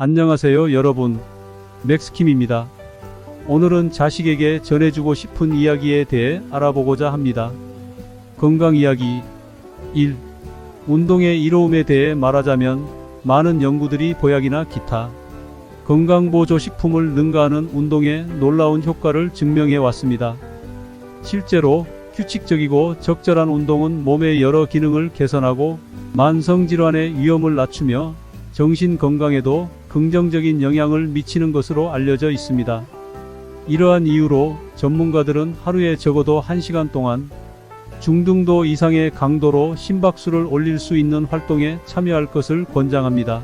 안녕하세요 여러분, 맥스킴입니다. 오늘은 자식에게 전해주고 싶은 이야기에 대해 알아보고자 합니다. 건강 이야기 1. 운동의 이로움에 대해 말하자면 많은 연구들이 보약이나 기타 건강보조식품을 능가하는 운동의 놀라운 효과를 증명해 왔습니다. 실제로 규칙적이고 적절한 운동은 몸의 여러 기능을 개선하고 만성질환의 위험을 낮추며 정신 건강에도 긍정적인 영향을 미치는 것으로 알려져 있습니다. 이러한 이유로 전문가들은 하루에 적어도 1시간 동안 중등도 이상의 강도로 심박수를 올릴 수 있는 활동에 참여할 것을 권장합니다.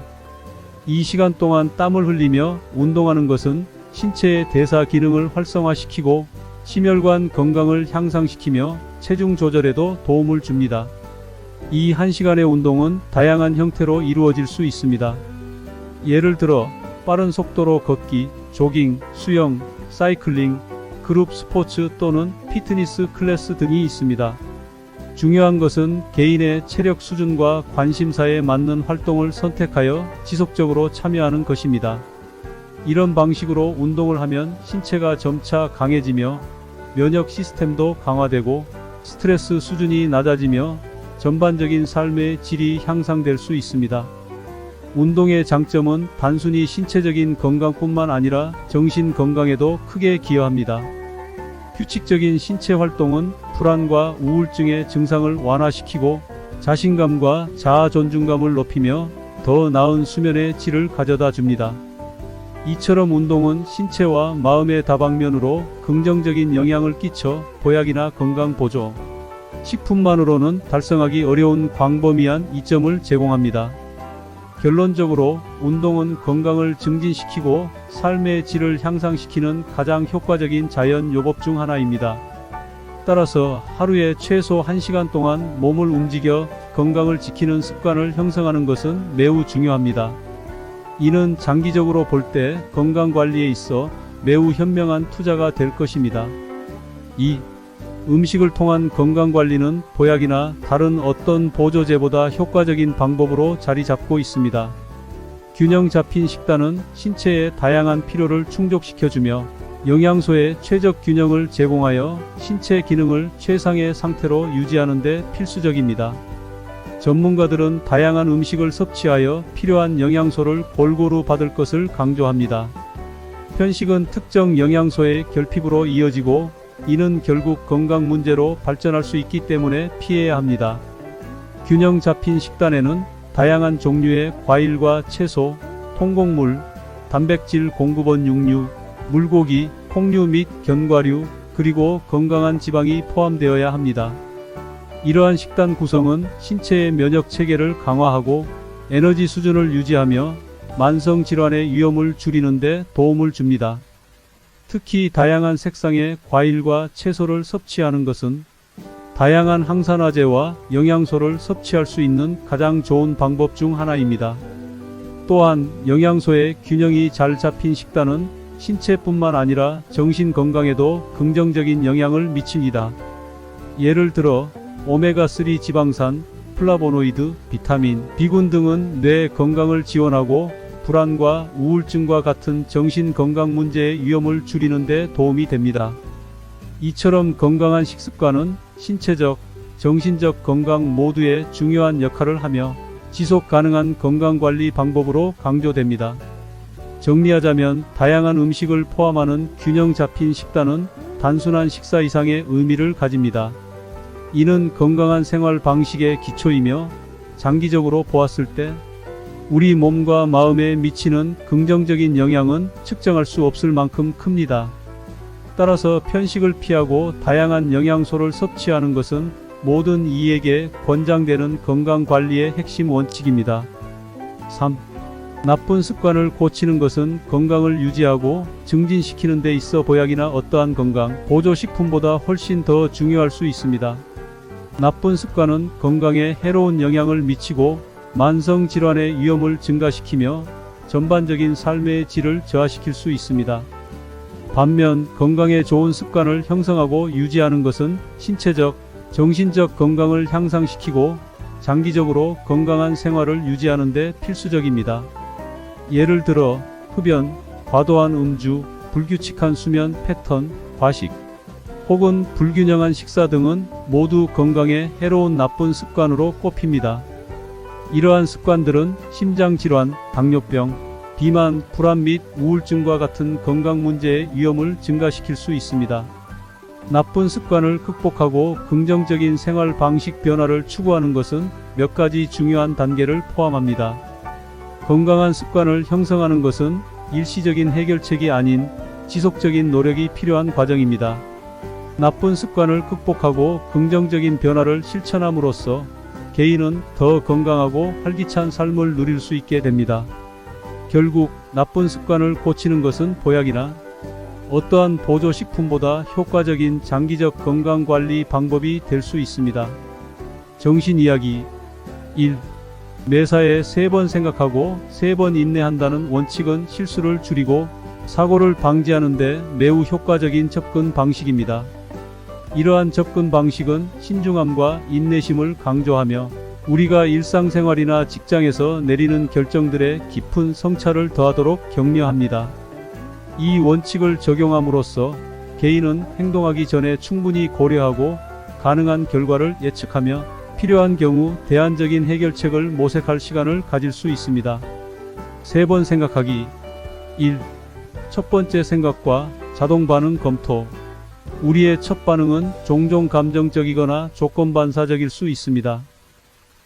이 시간 동안 땀을 흘리며 운동하는 것은 신체의 대사 기능을 활성화시키고 심혈관 건강을 향상시키며 체중 조절에도 도움을 줍니다. 이 1시간의 운동은 다양한 형태로 이루어질 수 있습니다. 예를 들어 빠른 속도로 걷기, 조깅, 수영, 사이클링, 그룹 스포츠 또는 피트니스 클래스 등이 있습니다. 중요한 것은 개인의 체력 수준과 관심사에 맞는 활동을 선택하여 지속적으로 참여하는 것입니다. 이런 방식으로 운동을 하면 신체가 점차 강해지며 면역 시스템도 강화되고 스트레스 수준이 낮아지며 전반적인 삶의 질이 향상될 수 있습니다. 운동의 장점은 단순히 신체적인 건강뿐만 아니라 정신 건강에도 크게 기여합니다. 규칙적인 신체 활동은 불안과 우울증의 증상을 완화시키고 자신감과 자아 존중감을 높이며 더 나은 수면의 질을 가져다 줍니다. 이처럼 운동은 신체와 마음의 다방면으로 긍정적인 영향을 끼쳐 보약이나 건강 보조 식품만으로는 달성하기 어려운 광범위한 이점을 제공합니다. 결론적으로 운동은 건강을 증진시키고 삶의 질을 향상시키는 가장 효과적인 자연 요법 중 하나입니다. 따라서 하루에 최소 1시간 동안 몸을 움직여 건강을 지키는 습관을 형성하는 것은 매우 중요합니다. 이는 장기적으로 볼 때 건강관리에 있어 매우 현명한 투자가 될 것입니다. 2. 음식을 통한 건강관리는 보약이나 다른 어떤 보조제보다 효과적인 방법으로 자리 잡고 있습니다. 균형 잡힌 식단은 신체의 다양한 필요를 충족시켜주며 영양소의 최적 균형을 제공하여 신체 기능을 최상의 상태로 유지하는 데 필수적입니다. 전문가들은 다양한 음식을 섭취하여 필요한 영양소를 골고루 받을 것을 강조합니다. 편식은 특정 영양소의 결핍으로 이어지고 이는 결국 건강 문제로 발전할 수 있기 때문에 피해야 합니다. 균형 잡힌 식단에는 다양한 종류의 과일과 채소, 통곡물, 단백질 공급원 육류, 물고기, 콩류 및 견과류, 그리고 건강한 지방이 포함되어야 합니다. 이러한 식단 구성은 신체의 면역 체계를 강화하고 에너지 수준을 유지하며 만성 질환의 위험을 줄이는 데 도움을 줍니다. 특히 다양한 색상의 과일과 채소를 섭취하는 것은 다양한 항산화제와 영양소를 섭취할 수 있는 가장 좋은 방법 중 하나입니다. 또한 영양소의 균형이 잘 잡힌 식단은 신체뿐만 아니라 정신 건강에도 긍정적인 영향을 미칩니다. 예를 들어 오메가3 지방산, 플라보노이드, 비타민, B군 등은 뇌 건강을 지원하고 불안과 우울증과 같은 정신 건강 문제의 위험을 줄이는 데 도움이 됩니다. 이처럼 건강한 식습관은 신체적, 정신적 건강 모두에 중요한 역할을 하며 지속 가능한 건강관리 방법으로 강조됩니다. 정리하자면 다양한 음식을 포함하는 균형 잡힌 식단은 단순한 식사 이상의 의미를 가집니다. 이는 건강한 생활 방식의 기초이며 장기적으로 보았을 때 우리 몸과 마음에 미치는 긍정적인 영향은 측정할 수 없을 만큼 큽니다. 따라서 편식을 피하고 다양한 영양소를 섭취하는 것은 모든 이에게 권장되는 건강관리의 핵심 원칙입니다. 3. 나쁜 습관을 고치는 것은 건강을 유지하고 증진시키는 데 있어 보약이나 어떠한 건강 보조식품보다 훨씬 더 중요할 수 있습니다. 나쁜 습관은 건강에 해로운 영향을 미치고 만성 질환의 위험을 증가시키며 전반적인 삶의 질을 저하시킬 수 있습니다. 반면 건강에 좋은 습관을 형성하고 유지하는 것은 신체적, 정신적 건강을 향상시키고 장기적으로 건강한 생활을 유지하는 데 필수적입니다. 예를 들어 흡연, 과도한 음주, 불규칙한 수면 패턴, 과식, 혹은 불균형한 식사 등은 모두 건강에 해로운 나쁜 습관으로 꼽힙니다. 이러한 습관들은 심장질환, 당뇨병, 비만, 불안 및 우울증과 같은 건강 문제의 위험을 증가시킬 수 있습니다. 나쁜 습관을 극복하고 긍정적인 생활 방식 변화를 추구하는 것은 몇 가지 중요한 단계를 포함합니다. 건강한 습관을 형성하는 것은 일시적인 해결책이 아닌 지속적인 노력이 필요한 과정입니다. 나쁜 습관을 극복하고 긍정적인 변화를 실천함으로써 개인은 더 건강하고 활기찬 삶을 누릴 수 있게 됩니다. 결국 나쁜 습관을 고치는 것은 보약이나 어떠한 보조식품보다 효과적인 장기적 건강관리 방법이 될 수 있습니다. 정신이야기 1. 매사에 3번 생각하고 3번 인내한다는 원칙은 실수를 줄이고 사고를 방지하는 데 매우 효과적인 접근 방식입니다. 이러한 접근 방식은 신중함과 인내심을 강조하며 우리가 일상생활이나 직장에서 내리는 결정들에 깊은 성찰을 더하도록 격려합니다. 이 원칙을 적용함으로써 개인은 행동하기 전에 충분히 고려하고 가능한 결과를 예측하며 필요한 경우 대안적인 해결책을 모색할 시간을 가질 수 있습니다. 3번 생각하기 1. 첫 번째 생각과 자동 반응 검토. 우리의 첫 반응은 종종 감정적이거나 조건반사적일 수 있습니다.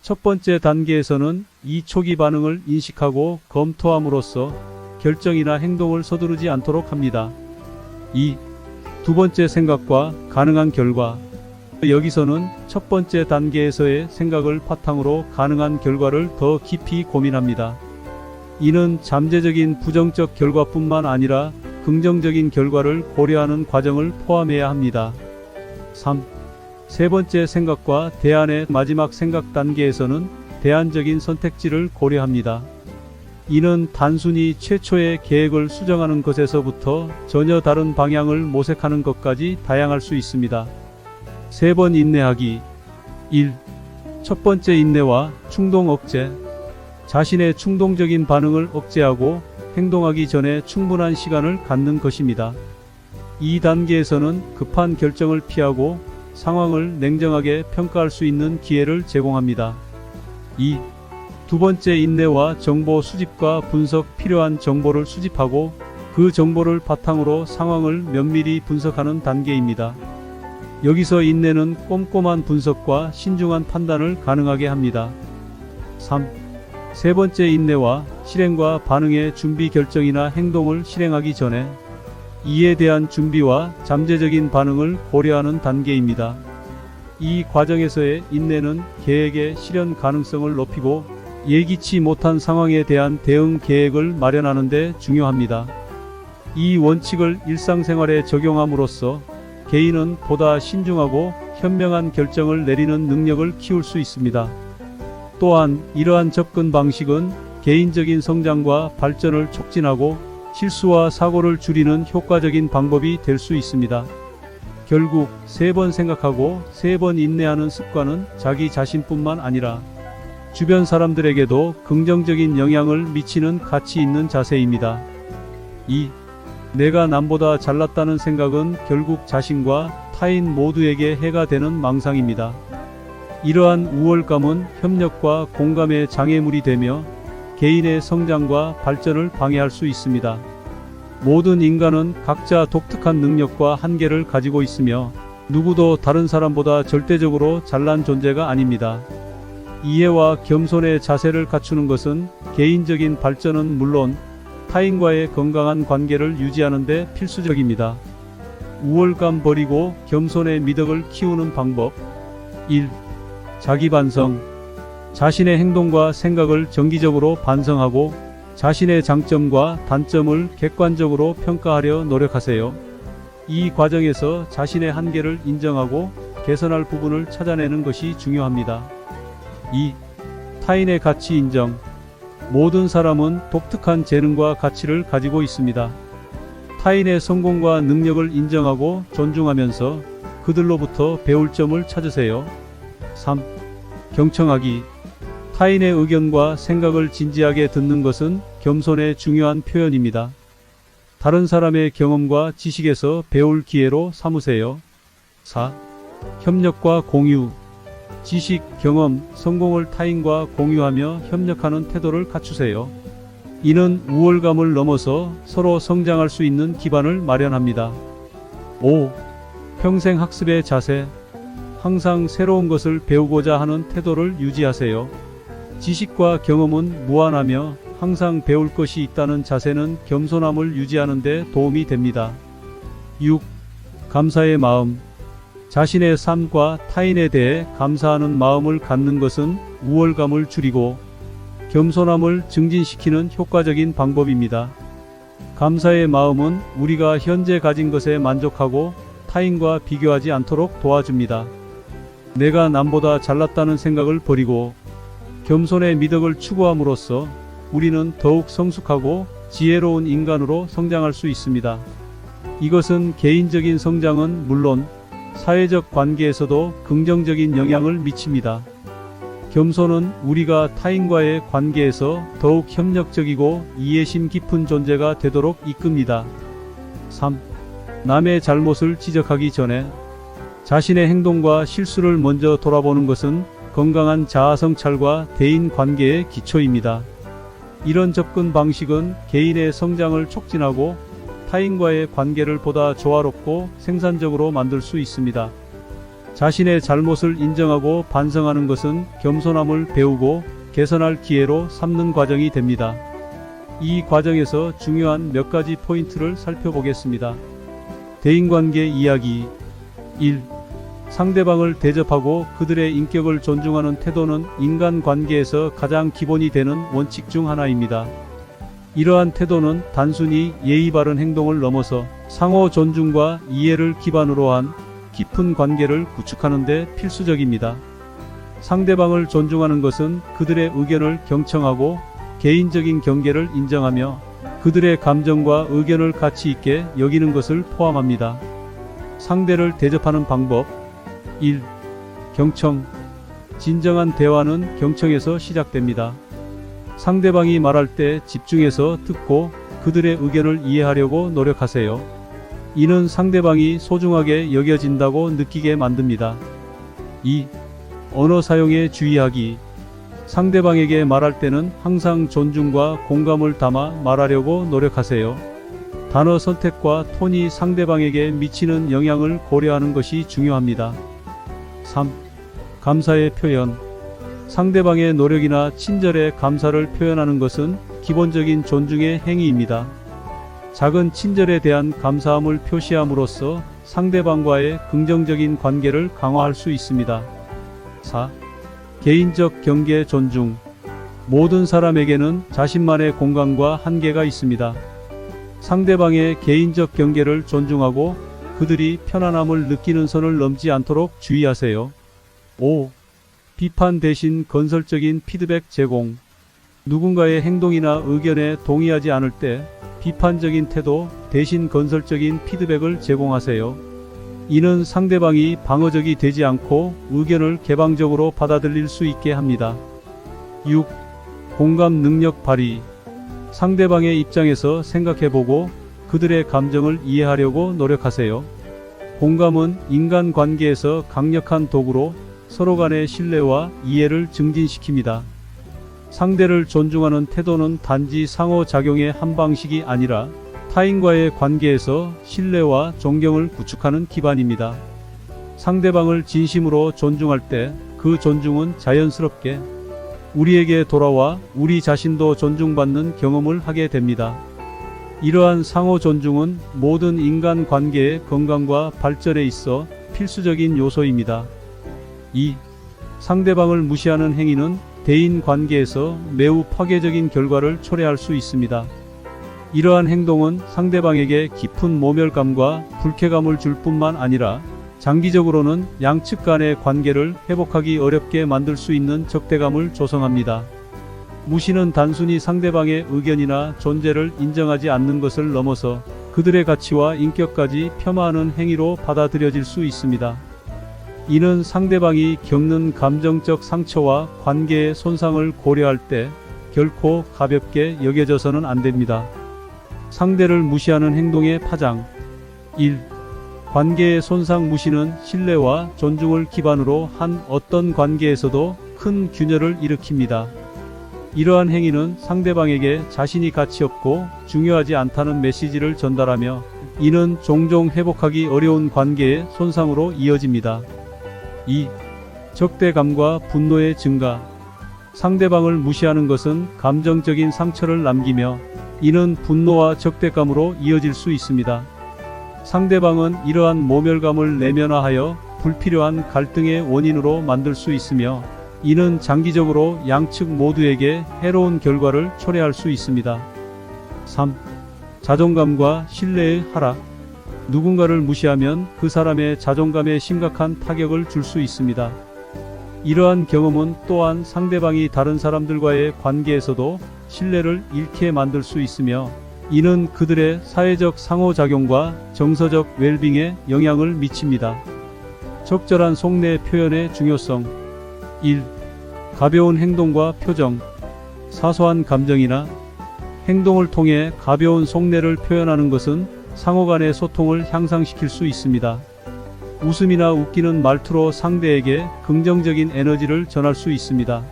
첫 번째 단계에서는 이 초기 반응을 인식하고 검토함으로써 결정이나 행동을 서두르지 않도록 합니다. 2. 두 번째 생각과 가능한 결과. 여기서는 첫 번째 단계에서의 생각을 바탕으로 가능한 결과를 더 깊이 고민합니다. 이는 잠재적인 부정적 결과뿐만 아니라 긍정적인 결과를 고려하는 과정을 포함해야 합니다. 3. 세 번째 생각과 대안의 마지막 생각 단계에서는 대안적인 선택지를 고려합니다. 이는 단순히 최초의 계획을 수정하는 것에서부터 전혀 다른 방향을 모색하는 것까지 다양할 수 있습니다. 3번 인내하기 1. 첫 번째 인내와 충동 억제. 자신의 충동적인 반응을 억제하고 행동하기 전에 충분한 시간을 갖는 것입니다. 이 단계에서는 급한 결정을 피하고 상황을 냉정하게 평가할 수 있는 기회를 제공합니다. 2. 두 번째 인내와 정보 수집과 분석. 필요한 정보를 수집하고 그 정보를 바탕으로 상황을 면밀히 분석하는 단계입니다. 여기서 인내는 꼼꼼한 분석과 신중한 판단을 가능하게 합니다. 3. 세 번째 인내와 실행과 반응의 준비. 결정이나 행동을 실행하기 전에 이에 대한 준비와 잠재적인 반응을 고려하는 단계입니다. 이 과정에서의 인내는 계획의 실현 가능성을 높이고 예기치 못한 상황에 대한 대응 계획을 마련하는 데 중요합니다. 이 원칙을 일상생활에 적용함으로써 개인은 보다 신중하고 현명한 결정을 내리는 능력을 키울 수 있습니다. 또한 이러한 접근 방식은 개인적인 성장과 발전을 촉진하고 실수와 사고를 줄이는 효과적인 방법이 될 수 있습니다. 결국 3번 생각하고 3번 인내하는 습관은 자기 자신뿐만 아니라 주변 사람들에게도 긍정적인 영향을 미치는 가치 있는 자세입니다. 2. 내가 남보다 잘났다는 생각은 결국 자신과 타인 모두에게 해가 되는 망상입니다. 이러한 우월감은 협력과 공감의 장애물이 되며 개인의 성장과 발전을 방해할 수 있습니다. 모든 인간은 각자 독특한 능력과 한계를 가지고 있으며 누구도 다른 사람보다 절대적으로 잘난 존재가 아닙니다. 이해와 겸손의 자세를 갖추는 것은 개인적인 발전은 물론 타인과의 건강한 관계를 유지하는 데 필수적입니다. 우월감 버리고 겸손의 미덕을 키우는 방법. 1. 자기 반성. 자신의 행동과 생각을 정기적으로 반성하고 자신의 장점과 단점을 객관적으로 평가하려 노력하세요. 이 과정에서 자신의 한계를 인정하고 개선할 부분을 찾아내는 것이 중요합니다. 2. 타인의 가치 인정. 모든 사람은 독특한 재능과 가치를 가지고 있습니다. 타인의 성공과 능력을 인정하고 존중하면서 그들로부터 배울 점을 찾으세요. 3. 경청하기. 타인의 의견과 생각을 진지하게 듣는 것은 겸손의 중요한 표현입니다. 다른 사람의 경험과 지식에서 배울 기회로 삼으세요. 4. 협력과 공유. 지식, 경험, 성공을 타인과 공유하며 협력하는 태도를 갖추세요. 이는 우월감을 넘어서 서로 성장할 수 있는 기반을 마련합니다. 5. 평생 학습의 자세. 항상 새로운 것을 배우고자 하는 태도를 유지하세요. 지식과 경험은 무한하며 항상 배울 것이 있다는 자세는 겸손함을 유지하는 데 도움이 됩니다. 6. 감사의 마음. 자신의 삶과 타인에 대해 감사하는 마음을 갖는 것은 우월감을 줄이고 겸손함을 증진시키는 효과적인 방법입니다. 감사의 마음은 우리가 현재 가진 것에 만족하고 타인과 비교하지 않도록 도와줍니다. 내가 남보다 잘났다는 생각을 버리고 겸손의 미덕을 추구함으로써 우리는 더욱 성숙하고 지혜로운 인간으로 성장할 수 있습니다. 이것은 개인적인 성장은 물론 사회적 관계에서도 긍정적인 영향을 미칩니다. 겸손은 우리가 타인과의 관계에서 더욱 협력적이고 이해심 깊은 존재가 되도록 이끕니다. 3. 남의 잘못을 지적하기 전에 자신의 행동과 실수를 먼저 돌아보는 것은 건강한 자아 성찰과 대인 관계의 기초입니다. 이런 접근 방식은 개인의 성장을 촉진하고 타인과의 관계를 보다 조화롭고 생산적으로 만들 수 있습니다. 자신의 잘못을 인정하고 반성하는 것은 겸손함을 배우고 개선할 기회로 삼는 과정이 됩니다. 이 과정에서 중요한 몇 가지 포인트를 살펴보겠습니다. 대인관계 이야기. 1. 상대방을 대접하고 그들의 인격을 존중하는 태도는 인간관계에서 가장 기본이 되는 원칙 중 하나입니다. 이러한 태도는 단순히 예의 바른 행동을 넘어서 상호 존중과 이해를 기반으로 한 깊은 관계를 구축하는 데 필수적입니다. 상대방을 존중하는 것은 그들의 의견을 경청하고 개인적인 경계를 인정하며 그들의 감정과 의견을 가치 있게 여기는 것을 포함합니다. 상대를 대접하는 방법. 1. 경청. 진정한 대화는 경청에서 시작됩니다. 상대방이 말할 때 집중해서 듣고 그들의 의견을 이해하려고 노력하세요. 이는 상대방이 소중하게 여겨진다고 느끼게 만듭니다. 2. 언어 사용에 주의하기. 상대방에게 말할 때는 항상 존중과 공감을 담아 말하려고 노력하세요. 단어 선택과 톤이 상대방에게 미치는 영향을 고려하는 것이 중요합니다. 3. 감사의 표현. 상대방의 노력이나 친절에 감사를 표현하는 것은 기본적인 존중의 행위입니다. 작은 친절에 대한 감사함을 표시함으로써 상대방과의 긍정적인 관계를 강화할 수 있습니다. 4. 개인적 경계 존중. 모든 사람에게는 자신만의 공간과 한계가 있습니다. 상대방의 개인적 경계를 존중하고 그들이 편안함을 느끼는 선을 넘지 않도록 주의하세요. 5. 비판 대신 건설적인 피드백 제공. 누군가의 행동이나 의견에 동의하지 않을 때 비판적인 태도 대신 건설적인 피드백을 제공하세요. 이는 상대방이 방어적이 되지 않고 의견을 개방적으로 받아들일 수 있게 합니다. 6. 공감 능력 발휘. 상대방의 입장에서 생각해보고 그들의 감정을 이해하려고 노력하세요. 공감은 인간관계에서 강력한 도구로 서로 간의 신뢰와 이해를 증진시킵니다. 상대를 존중하는 태도는 단지 상호작용의 한 방식이 아니라 타인과의 관계에서 신뢰와 존경을 구축하는 기반입니다. 상대방을 진심으로 존중할 때 그 존중은 자연스럽게 우리에게 돌아와 우리 자신도 존중받는 경험을 하게 됩니다. 이러한 상호 존중은 모든 인간 관계의 건강과 발전에 있어 필수적인 요소입니다. 2. 상대방을 무시하는 행위는 대인 관계에서 매우 파괴적인 결과를 초래할 수 있습니다. 이러한 행동은 상대방에게 깊은 모멸감과 불쾌감을 줄 뿐만 아니라 장기적으로는 양측 간의 관계를 회복하기 어렵게 만들 수 있는 적대감을 조성합니다. 무시는 단순히 상대방의 의견이나 존재를 인정하지 않는 것을 넘어서 그들의 가치와 인격까지 폄하하는 행위로 받아들여질 수 있습니다. 이는 상대방이 겪는 감정적 상처와 관계의 손상을 고려할 때 결코 가볍게 여겨져서는 안 됩니다. 상대를 무시하는 행동의 파장. 1. 관계의 손상 무시는 신뢰와 존중을 기반으로 한 어떤 관계에서도 큰 균열을 일으킵니다. 이러한 행위는 상대방에게 자신이 가치 없고 중요하지 않다는 메시지를 전달하며 이는 종종 회복하기 어려운 관계의 손상으로 이어집니다. 2. 적대감과 분노의 증가. 상대방을 무시하는 것은 감정적인 상처를 남기며 이는 분노와 적대감으로 이어질 수 있습니다. 상대방은 이러한 모멸감을 내면화하여 불필요한 갈등의 원인으로 만들 수 있으며 이는 장기적으로 양측 모두에게 해로운 결과를 초래할 수 있습니다. 3. 자존감과 신뢰의 하락. 누군가를 무시하면 그 사람의 자존감에 심각한 타격을 줄 수 있습니다. 이러한 경험은 또한 상대방이 다른 사람들과의 관계에서도 신뢰를 잃게 만들 수 있으며 이는 그들의 사회적 상호작용과 정서적 웰빙에 영향을 미칩니다. 적절한 속내 표현의 중요성. 1. 가벼운 행동과 표정. 사소한 감정이나 행동을 통해 가벼운 속내를 표현하는 것은 상호 간의 소통을 향상시킬 수 있습니다. 웃음이나 웃기는 말투로 상대에게 긍정적인 에너지를 전할 수 있습니다.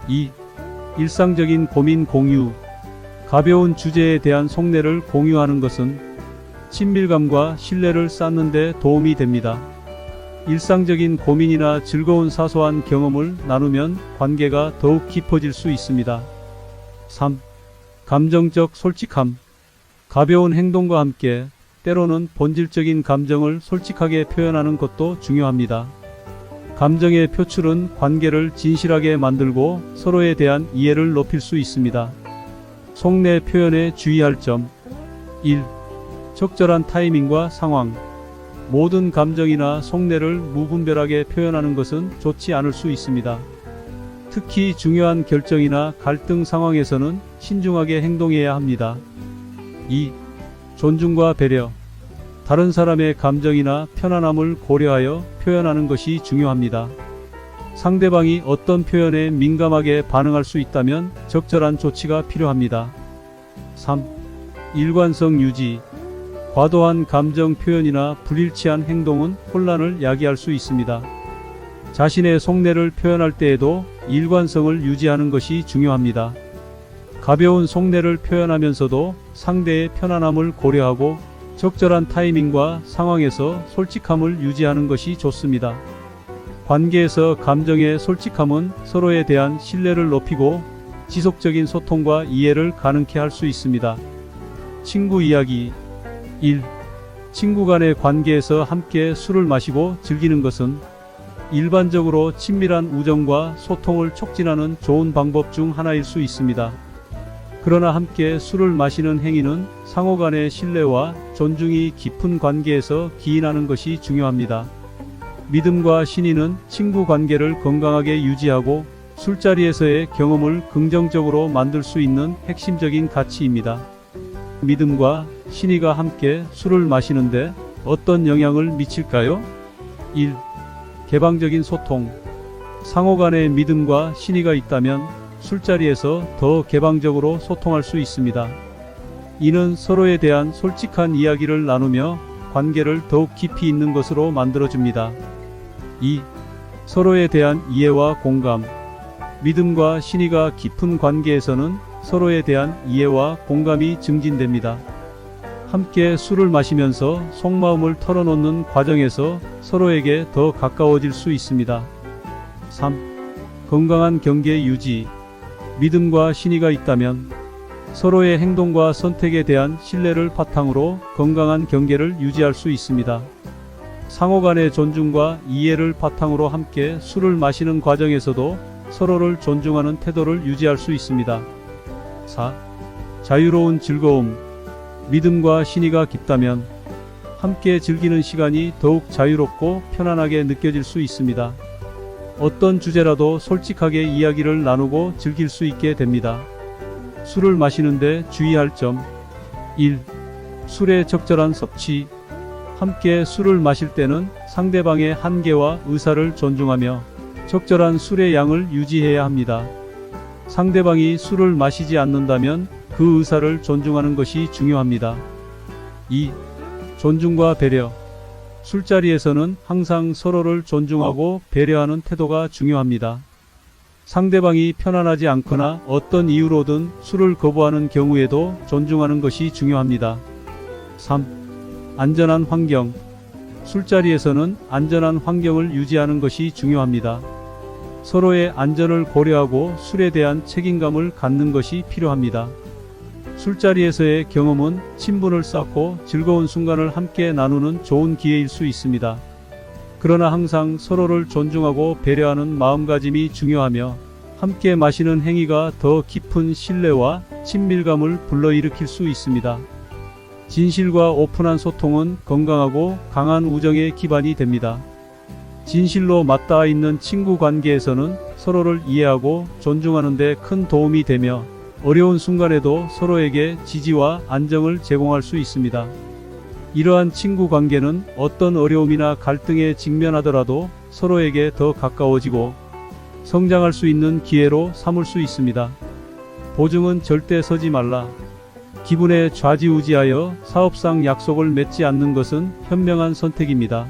2. 일상적인 고민 공유. 가벼운 주제에 대한 속내를 공유하는 것은 친밀감과 신뢰를 쌓는 데 도움이 됩니다. 일상적인 고민이나 즐거운 사소한 경험을 나누면 관계가 더욱 깊어질 수 있습니다. 3. 감정적 솔직함. 가벼운 행동과 함께 때로는 본질적인 감정을 솔직하게 표현하는 것도 중요합니다. 감정의 표출은 관계를 진실하게 만들고 서로에 대한 이해를 높일 수 있습니다. 속내 표현에 주의할 점. 1. 적절한 타이밍과 상황. 모든 감정이나 속내를 무분별하게 표현하는 것은 좋지 않을 수 있습니다. 특히 중요한 결정이나 갈등 상황에서는 신중하게 행동해야 합니다. 2. 존중과 배려. 다른 사람의 감정이나 편안함을 고려하여 표현하는 것이 중요합니다. 상대방이 어떤 표현에 민감하게 반응할 수 있다면 적절한 조치가 필요합니다. 3. 일관성 유지. 과도한 감정 표현이나 불일치한 행동은 혼란을 야기할 수 있습니다. 자신의 속내를 표현할 때에도 일관성을 유지하는 것이 중요합니다. 가벼운 속내를 표현하면서도 상대의 편안함을 고려하고 적절한 타이밍과 상황에서 솔직함을 유지하는 것이 좋습니다. 관계에서 감정의 솔직함은 서로에 대한 신뢰를 높이고 지속적인 소통과 이해를 가능케 할 수 있습니다. 친구 이야기. 1. 친구 간의 관계에서 함께 술을 마시고 즐기는 것은 일반적으로 친밀한 우정과 소통을 촉진하는 좋은 방법 중 하나일 수 있습니다. 그러나 함께 술을 마시는 행위는 상호 간의 신뢰와 존중이 깊은 관계에서 기인하는 것이 중요합니다. 믿음과 신의는 친구 관계를 건강하게 유지하고 술자리에서의 경험을 긍정적으로 만들 수 있는 핵심적인 가치입니다. 믿음과 신의가 함께 술을 마시는데 어떤 영향을 미칠까요? 1. 개방적인 소통. 상호 간의 믿음과 신의가 있다면 술자리에서 더 개방적으로 소통할 수 있습니다. 이는 서로에 대한 솔직한 이야기를 나누며 관계를 더욱 깊이 있는 것으로 만들어줍니다. 2. 서로에 대한 이해와 공감. 믿음과 신의가 깊은 관계에서는 서로에 대한 이해와 공감이 증진됩니다. 함께 술을 마시면서 속마음을 털어놓는 과정에서 서로에게 더 가까워질 수 있습니다. 3. 건강한 경계 유지. 믿음과 신의가 있다면 서로의 행동과 선택에 대한 신뢰를 바탕으로 건강한 경계를 유지할 수 있습니다. 상호 간의 존중과 이해를 바탕으로 함께 술을 마시는 과정에서도 서로를 존중하는 태도를 유지할 수 있습니다. 4. 자유로운 즐거움. 믿음과 신의가 깊다면 함께 즐기는 시간이 더욱 자유롭고 편안하게 느껴질 수 있습니다. 어떤 주제라도 솔직하게 이야기를 나누고 즐길 수 있게 됩니다. 술을 마시는데 주의할 점. 1. 술의 적절한 섭취. 함께 술을 마실 때는 상대방의 한계와 의사를 존중하며 적절한 술의 양을 유지해야 합니다. 상대방이 술을 마시지 않는다면 그 의사를 존중하는 것이 중요합니다. 2. 존중과 배려. 술자리에서는 항상 서로를 존중하고 배려하는 태도가 중요합니다. 상대방이 편안하지 않거나 어떤 이유로든 술을 거부하는 경우에도 존중하는 것이 중요합니다. 3. 안전한 환경. 술자리에서는 안전한 환경을 유지하는 것이 중요합니다. 서로의 안전을 고려하고 술에 대한 책임감을 갖는 것이 필요합니다. 술자리에서의 경험은 친분을 쌓고 즐거운 순간을 함께 나누는 좋은 기회일 수 있습니다. 그러나 항상 서로를 존중하고 배려하는 마음가짐이 중요하며 함께 마시는 행위가 더 깊은 신뢰와 친밀감을 불러일으킬 수 있습니다. 진실과 오픈한 소통은 건강하고 강한 우정의 기반이 됩니다. 진실로 맞닿아 있는 친구 관계에서는 서로를 이해하고 존중하는 데 큰 도움이 되며 어려운 순간에도 서로에게 지지와 안정을 제공할 수 있습니다. 이러한 친구 관계는 어떤 어려움이나 갈등에 직면하더라도 서로에게 더 가까워지고 성장할 수 있는 기회로 삼을 수 있습니다. 보증은 절대 서지 말라. 기분에 좌지우지하여 사업상 약속을 맺지 않는 것은 현명한 선택입니다.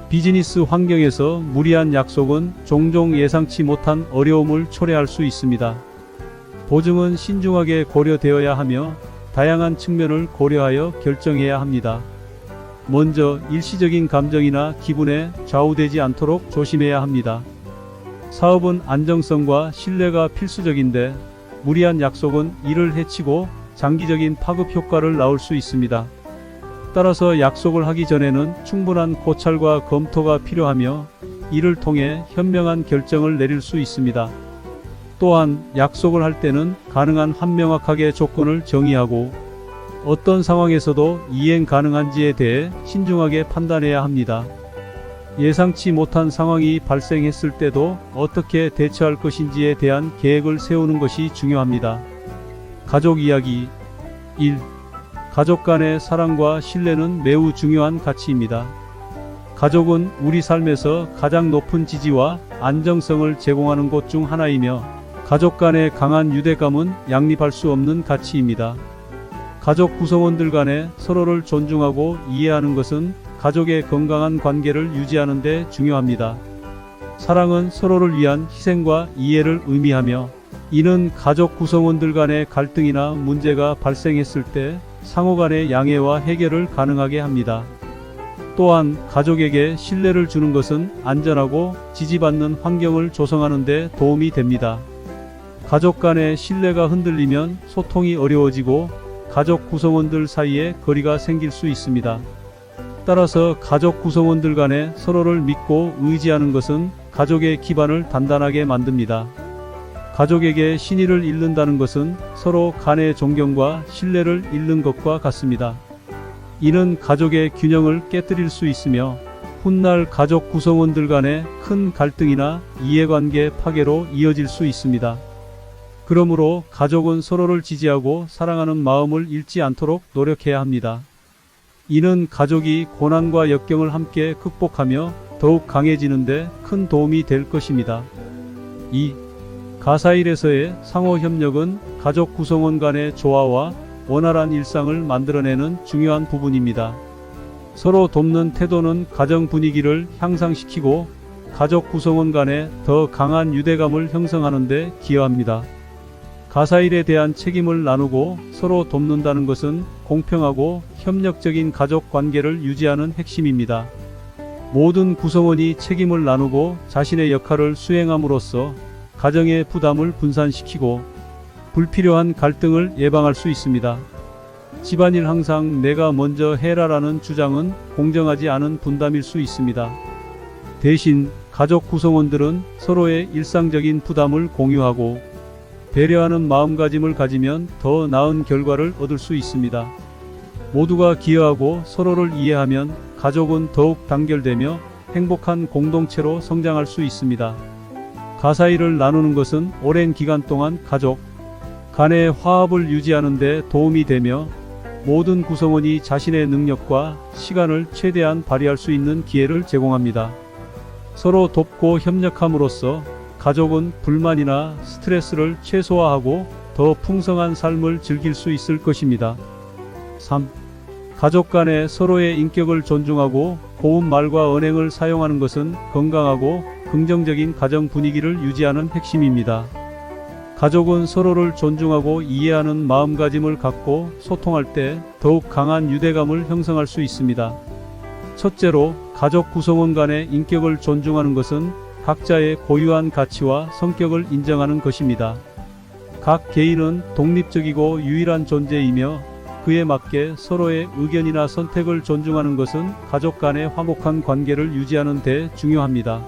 비즈니스 환경에서 무리한 약속은 종종 예상치 못한 어려움을 초래할 수 있습니다. 보증은 신중하게 고려되어야 하며 다양한 측면을 고려하여 결정해야 합니다. 먼저 일시적인 감정이나 기분에 좌우되지 않도록 조심해야 합니다. 사업은 안정성과 신뢰가 필수적인데 무리한 약속은 이를 해치고 장기적인 파급 효과를 낳을 수 있습니다. 따라서 약속을 하기 전에는 충분한 고찰과 검토가 필요하며 이를 통해 현명한 결정을 내릴 수 있습니다. 또한 약속을 할 때는 가능한 한 명확하게 조건을 정의하고 어떤 상황에서도 이행 가능한지에 대해 신중하게 판단해야 합니다. 예상치 못한 상황이 발생했을 때도 어떻게 대처할 것인지에 대한 계획을 세우는 것이 중요합니다. 가족 이야기. 1. 가족 간의 사랑과 신뢰는 매우 중요한 가치입니다. 가족은 우리 삶에서 가장 높은 지지와 안정성을 제공하는 곳 중 하나이며 가족 간의 강한 유대감은 양립할 수 없는 가치입니다. 가족 구성원들 간에 서로를 존중하고 이해하는 것은 가족의 건강한 관계를 유지하는 데 중요합니다. 사랑은 서로를 위한 희생과 이해를 의미하며 이는 가족 구성원들 간의 갈등이나 문제가 발생했을 때 상호 간의 양해와 해결을 가능하게 합니다. 또한 가족에게 신뢰를 주는 것은 안전하고 지지받는 환경을 조성하는 데 도움이 됩니다. 가족 간의 신뢰가 흔들리면 소통이 어려워지고 가족 구성원들 사이에 거리가 생길 수 있습니다. 따라서 가족 구성원들 간에 서로를 믿고 의지하는 것은 가족의 기반을 단단하게 만듭니다. 가족에게 신의를 잃는다는 것은 서로 간의 존경과 신뢰를 잃는 것과 같습니다. 이는 가족의 균형을 깨뜨릴 수 있으며 훗날 가족 구성원들 간의 큰 갈등이나 이해관계 파괴로 이어질 수 있습니다. 그러므로 가족은 서로를 지지하고 사랑하는 마음을 잃지 않도록 노력해야 합니다. 이는 가족이 고난과 역경을 함께 극복하며 더욱 강해지는 데 큰 도움이 될 것입니다. 2. 가사일에서의 상호 협력은 가족 구성원 간의 조화와 원활한 일상을 만들어내는 중요한 부분입니다. 서로 돕는 태도는 가정 분위기를 향상시키고 가족 구성원 간에 더 강한 유대감을 형성하는 데 기여합니다. 가사일에 대한 책임을 나누고 서로 돕는다는 것은 공평하고 협력적인 가족 관계를 유지하는 핵심입니다. 모든 구성원이 책임을 나누고 자신의 역할을 수행함으로써 가정의 부담을 분산시키고 불필요한 갈등을 예방할 수 있습니다. 집안일 항상 내가 먼저 해라라는 주장은 공정하지 않은 분담일 수 있습니다. 대신 가족 구성원들은 서로의 일상적인 부담을 공유하고 배려하는 마음가짐을 가지면 더 나은 결과를 얻을 수 있습니다. 모두가 기여하고 서로를 이해하면 가족은 더욱 단결되며 행복한 공동체로 성장할 수 있습니다. 가사일을 나누는 것은 오랜 기간 동안 가족 간의 화합을 유지하는 데 도움이 되며 모든 구성원이 자신의 능력과 시간을 최대한 발휘할 수 있는 기회를 제공합니다. 서로 돕고 협력함으로써 가족은 불만이나 스트레스를 최소화하고 더 풍성한 삶을 즐길 수 있을 것입니다. 3. 가족 간에 서로의 인격을 존중하고 고운 말과 언행을 사용하는 것은 건강하고 긍정적인 가정 분위기를 유지하는 핵심입니다. 가족은 서로를 존중하고 이해하는 마음가짐을 갖고 소통할 때 더욱 강한 유대감을 형성할 수 있습니다. 첫째로, 가족 구성원 간의 인격을 존중하는 것은 각자의 고유한 가치와 성격을 인정하는 것입니다. 각 개인은 독립적이고 유일한 존재이며 그에 맞게 서로의 의견이나 선택을 존중하는 것은 가족 간의 화목한 관계를 유지하는 데 중요합니다.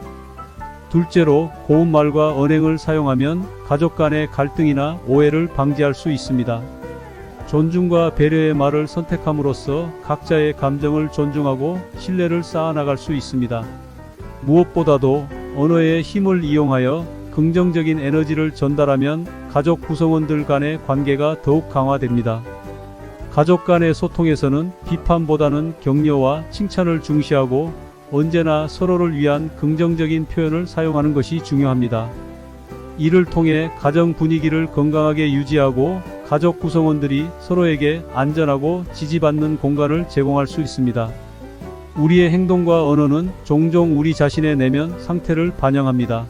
둘째로, 고운 말과 언행을 사용하면 가족 간의 갈등이나 오해를 방지할 수 있습니다. 존중과 배려의 말을 선택함으로써 각자의 감정을 존중하고 신뢰를 쌓아나갈 수 있습니다. 무엇보다도 언어의 힘을 이용하여 긍정적인 에너지를 전달하면 가족 구성원들 간의 관계가 더욱 강화됩니다. 가족 간의 소통에서는 비판보다는 격려와 칭찬을 중시하고 언제나 서로를 위한 긍정적인 표현을 사용하는 것이 중요합니다. 이를 통해 가정 분위기를 건강하게 유지하고 가족 구성원들이 서로에게 안전하고 지지받는 공간을 제공할 수 있습니다. 우리의 행동과 언어는 종종 우리 자신의 내면 상태를 반영합니다.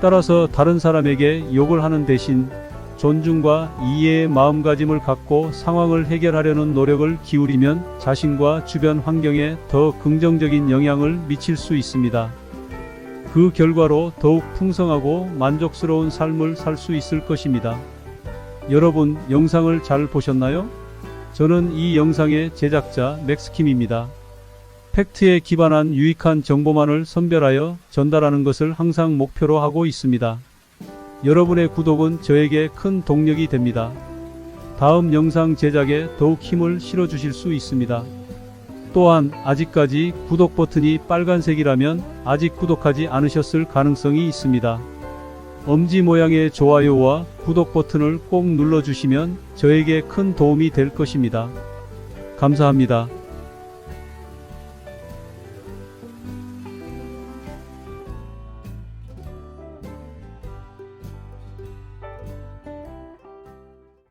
따라서 다른 사람에게 욕을 하는 대신 존중과 이해의 마음가짐을 갖고 상황을 해결하려는 노력을 기울이면 자신과 주변 환경에 더 긍정적인 영향을 미칠 수 있습니다. 그 결과로 더욱 풍성하고 만족스러운 삶을 살 수 있을 것입니다. 여러분, 영상을 잘 보셨나요? 저는 이 영상의 제작자 맥스킴입니다. 팩트에 기반한 유익한 정보만을 선별하여 전달하는 것을 항상 목표로 하고 있습니다. 여러분의 구독은 저에게 큰 동력이 됩니다. 다음 영상 제작에 더욱 힘을 실어주실 수 있습니다. 또한 아직까지 구독 버튼이 빨간색이라면 아직 구독하지 않으셨을 가능성이 있습니다. 엄지 모양의 좋아요와 구독 버튼을 꼭 눌러주시면 저에게 큰 도움이 될 것입니다. 감사합니다.